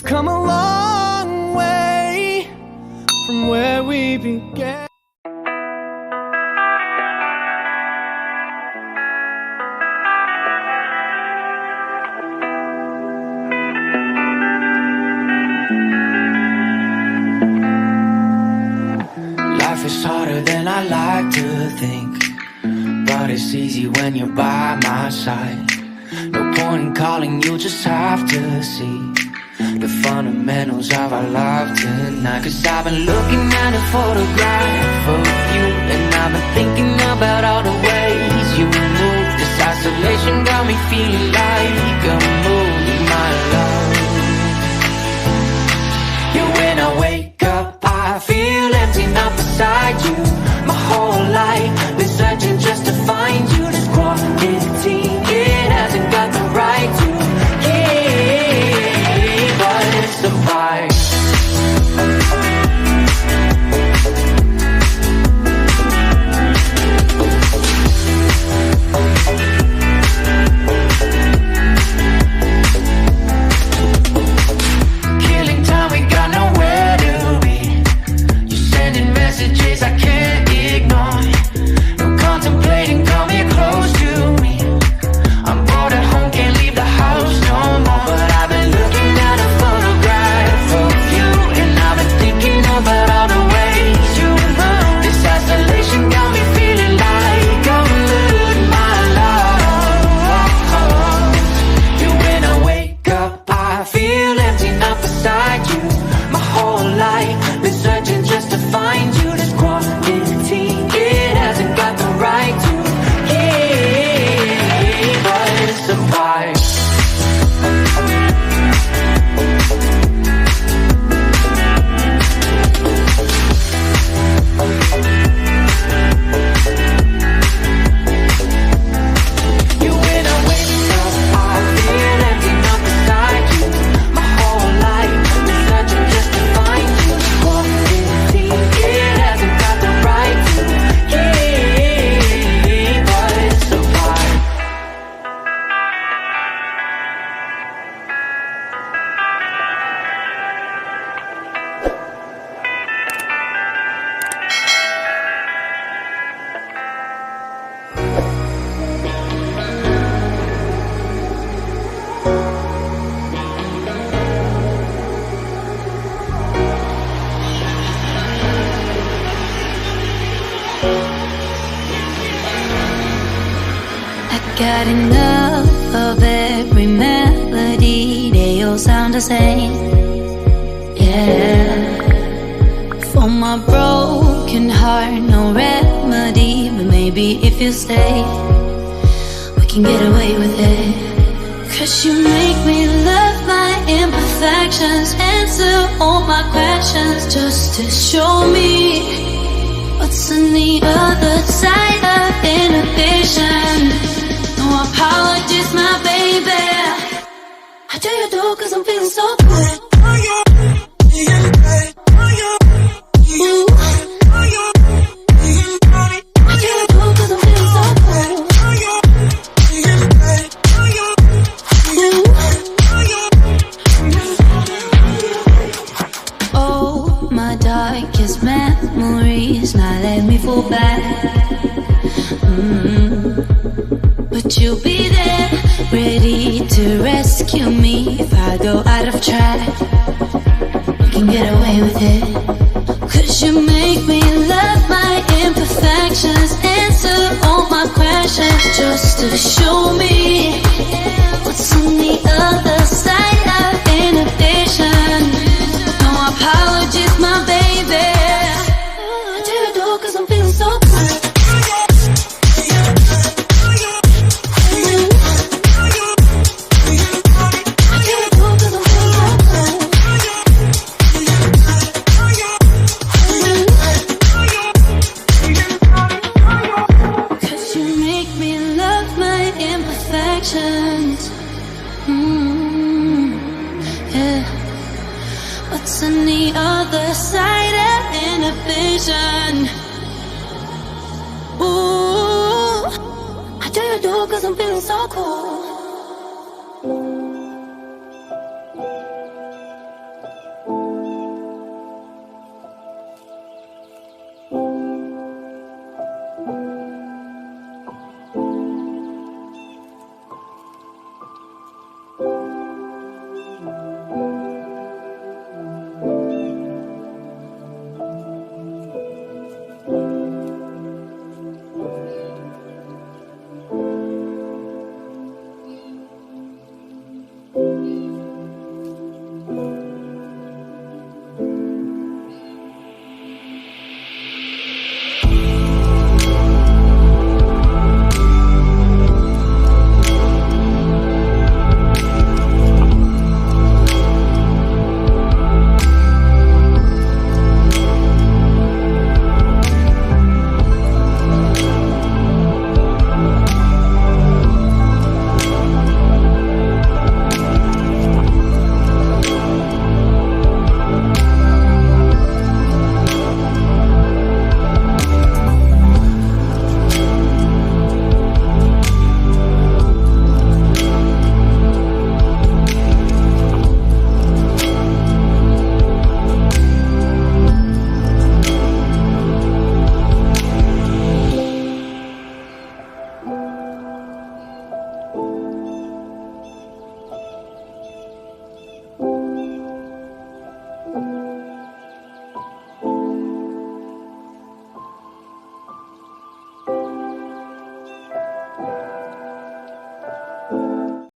We've come a long way from where we began. Life is harder than I like to think, but it's easy when you're by my side. No point in calling, you just have to see the fundamentals of our love tonight. Cause I've been looking at a photograph of you, and I've been thinking about all the ways you move. This isolation got me feeling like a mood, my love. Yeah, when I wake up I feel empty, not beside you. My whole life been searching just to find you. This quarantine, it hasn't got the right to keep us apart. I can't ignore. No contemplating, come here close to me. I'm bored at home, can't leave the house no more. But I've been looking at a photograph of you, and I've been thinking about all the ways you move. This isolation got me feeling like I'm losing my love. Yeah, when I wake up I feel empty, not beside you. My whole life been searching just to find you. This quarantine, it hasn't got the right to keep us apart. Got enough of every melody, they all sound the same. Yeah. For my broken heart, no remedy, but maybe if you stay, we can get away with it. Cause you make me love my imperfections, answer all my questions, just to show me what's on the other side of inhibition. No apologies, my baby. I do you do cause I'm feeling so good. Ooh. I do you do cause I'm feeling so good. Ooh. Oh, my darkest memories, now let me fall back. But you'll be there, ready to rescue me if I go out of track. We can get away with it. Cause you make me love my imperfections, answer all my questions, just to show me what's on the other side of inhibition. No apologies, my baby. I do you do cause I'm feeling so good. Yeah. What's on the other side of inhibition? Ooh, I do you do cause I'm feeling so cool.